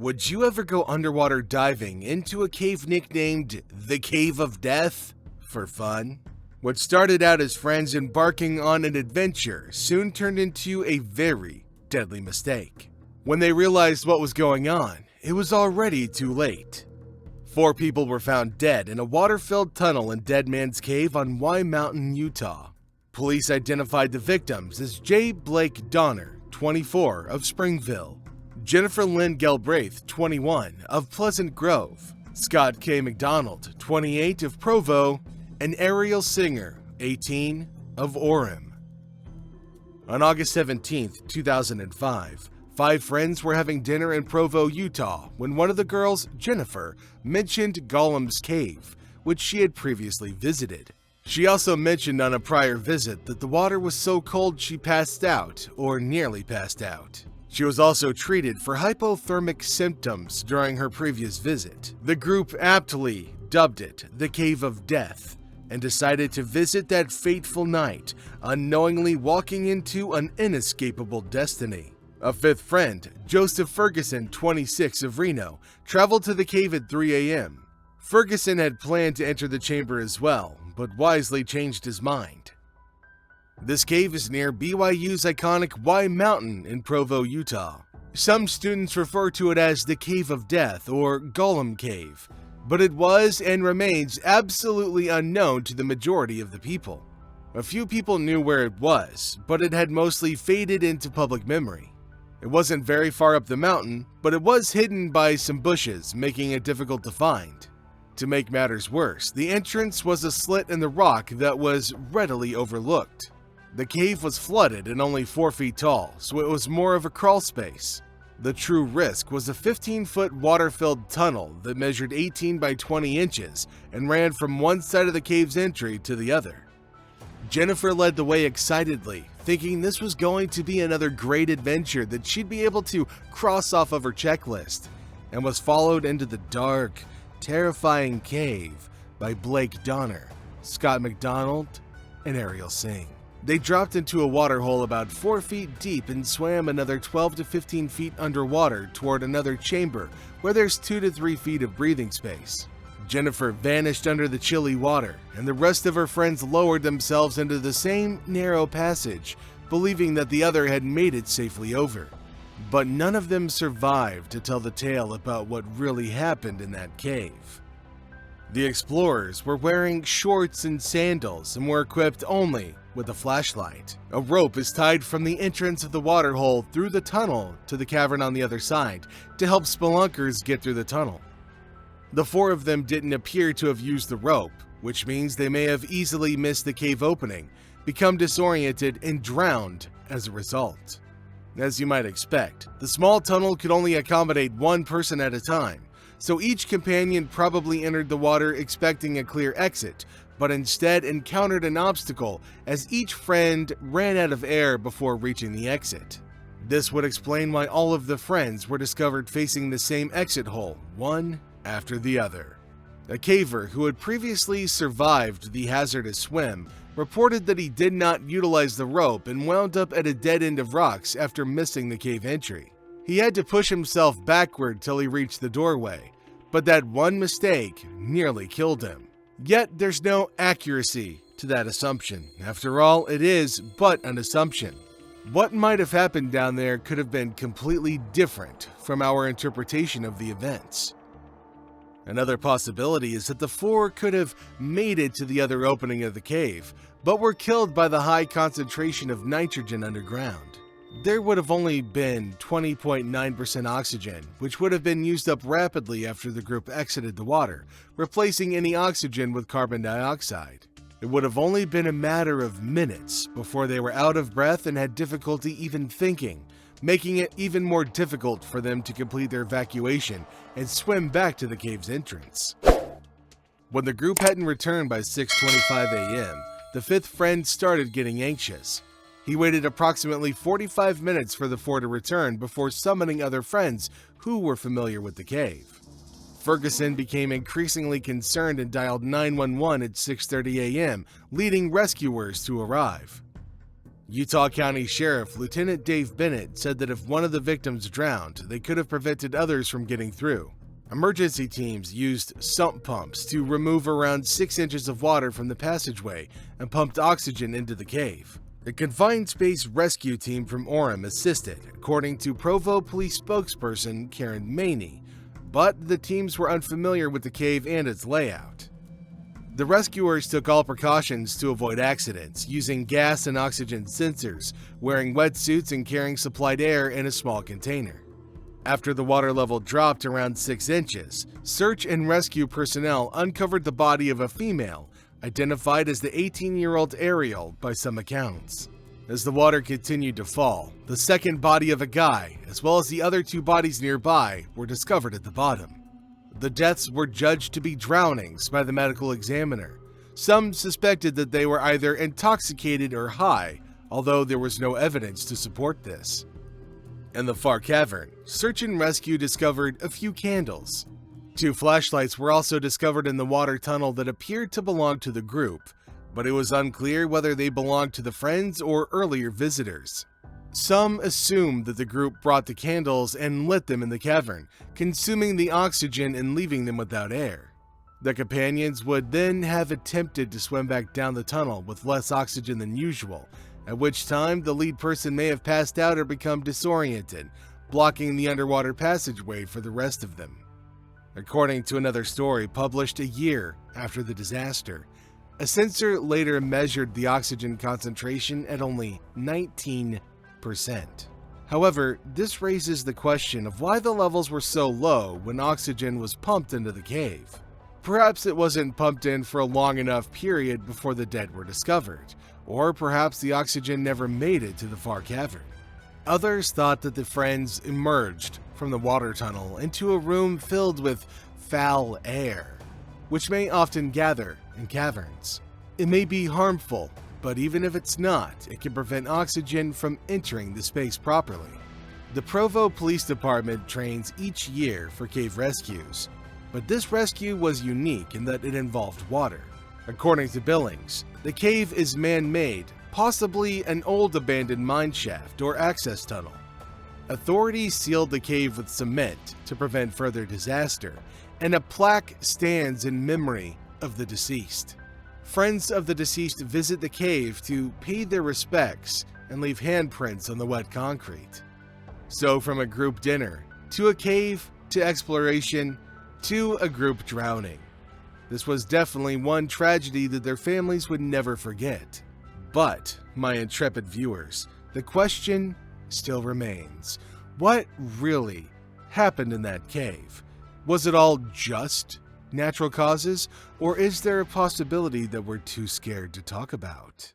Would you ever go underwater diving into a cave nicknamed the Cave of Death for fun? What started out as friends embarking on an adventure soon turned into a very deadly mistake. When they realized what was going on, it was already too late. 4 people were found dead in a water-filled tunnel in Dead Man's Cave on Y Mountain, Utah. Police identified the victims as J. Blake Donner, 24, of Springville, Jennifer Lynn Galbraith, 21, of Pleasant Grove, Scott K. McDonald, 28, of Provo, and Ariel Singer, 18, of Orem. On August 17, 2005, 5 friends were having dinner in Provo, Utah, when one of the girls, Jennifer, mentioned Gollum's cave, which she had previously visited. She also mentioned on a prior visit that the water was so cold she passed out, or nearly passed out. She was also treated for hypothermic symptoms during her previous visit. The group aptly dubbed it the Cave of Death, and decided to visit that fateful night, unknowingly walking into an inescapable destiny. A 5th friend, Joseph Ferguson, 26, of Reno, traveled to the cave at 3 a.m. Ferguson had planned to enter the chamber as well, but wisely changed his mind. This cave is near BYU's iconic Y Mountain in Provo, Utah. Some students refer to it as the Cave of Death or Gollum Cave, but it was and remains absolutely unknown to the majority of the people. A few people knew where it was, but it had mostly faded into public memory. It wasn't very far up the mountain, but it was hidden by some bushes, making it difficult to find. To make matters worse, the entrance was a slit in the rock that was readily overlooked. The cave was flooded and only 4 feet tall, so it was more of a crawl space. The true risk was a 15-foot water-filled tunnel that measured 18 by 20 inches and ran from one side of the cave's entry to the other. Jennifer led the way excitedly, thinking this was going to be another great adventure that she'd be able to cross off of her checklist, and was followed into the dark, terrifying cave by Blake Donner, Scott McDonald, and Ariel Singer. They dropped into a water hole about 4 feet deep and swam another 12 to 15 feet underwater toward another chamber where there's 2 to 3 feet of breathing space. Jennifer vanished under the chilly water, and the rest of her friends lowered themselves into the same narrow passage, believing that the other had made it safely over. But none of them survived to tell the tale about what really happened in that cave. The explorers were wearing shorts and sandals and were equipped only with a flashlight. A rope is tied from the entrance of the water hole through the tunnel to the cavern on the other side to help spelunkers get through the tunnel. The 4 of them didn't appear to have used the rope, which means they may have easily missed the cave opening, become disoriented, and drowned as a result. As you might expect, the small tunnel could only accommodate 1 person at a time, so each companion probably entered the water expecting a clear exit, but instead encountered an obstacle as each friend ran out of air before reaching the exit. This would explain why all of the friends were discovered facing the same exit hole, one after the other. A caver who had previously survived the hazardous swim reported that he did not utilize the rope and wound up at a dead end of rocks after missing the cave entry. He had to push himself backward till he reached the doorway, but that one mistake nearly killed him. Yet there's no accuracy to that assumption. After all, it is but an assumption. What might have happened down there could have been completely different from our interpretation of the events. Another possibility is that the 4 could have made it to the other opening of the cave, but were killed by the high concentration of nitrogen underground. There would have only been 20.9% oxygen, which would have been used up rapidly after the group exited the water, replacing any oxygen with carbon dioxide. It would have only been a matter of minutes before they were out of breath and had difficulty even thinking, making it even more difficult for them to complete their evacuation and swim back to the cave's entrance. When the group hadn't returned by 6:25 a.m., the 5th friend started getting anxious. He waited approximately 45 minutes for the 4 to return before summoning other friends who were familiar with the cave. Ferguson became increasingly concerned and dialed 911 at 6:30 a.m., leading rescuers to arrive. Utah County Sheriff Lieutenant Dave Bennett said that if one of the victims drowned, they could have prevented others from getting through. Emergency teams used sump pumps to remove around 6 inches of water from the passageway and pumped oxygen into the cave. The confined space rescue team from Orem assisted, according to Provo police spokesperson Karen Maney, but the teams were unfamiliar with the cave and its layout. The rescuers took all precautions to avoid accidents, using gas and oxygen sensors, wearing wetsuits and carrying supplied air in a small container. After the water level dropped around 6 inches, search and rescue personnel uncovered the body of a female, identified as the 18-year-old Ariel by some accounts. As the water continued to fall, the second body of a guy, as well as the other 2 bodies nearby, were discovered at the bottom. The deaths were judged to be drownings by the medical examiner. Some suspected that they were either intoxicated or high, although there was no evidence to support this. In the far cavern, search and rescue discovered a few candles. 2 flashlights were also discovered in the water tunnel that appeared to belong to the group, but it was unclear whether they belonged to the friends or earlier visitors. Some assumed that the group brought the candles and lit them in the cavern, consuming the oxygen and leaving them without air. The companions would then have attempted to swim back down the tunnel with less oxygen than usual, at which time the lead person may have passed out or become disoriented, blocking the underwater passageway for the rest of them. According to another story published a year after the disaster, a sensor later measured the oxygen concentration at only 19%. However, this raises the question of why the levels were so low when oxygen was pumped into the cave. Perhaps it wasn't pumped in for a long enough period before the dead were discovered, or perhaps the oxygen never made it to the far cavern. Others thought that the friends emerged from the water tunnel into a room filled with foul air, which may often gather in caverns. It may be harmful, but even if it's not, it can prevent oxygen from entering the space properly. The Provo Police Department trains each year for cave rescues, but this rescue was unique in that it involved water. According to Billings, the cave is man-made, possibly an old abandoned mine shaft or access tunnel. Authorities sealed the cave with cement to prevent further disaster, and a plaque stands in memory of the deceased. Friends of the deceased visit the cave to pay their respects and leave handprints on the wet concrete. So from a group dinner, to a cave, to exploration, to a group drowning. This was definitely one tragedy that their families would never forget. But, my intrepid viewers, the question still remains. What really happened in that cave? Was it all just natural causes, or is there a possibility that we're too scared to talk about?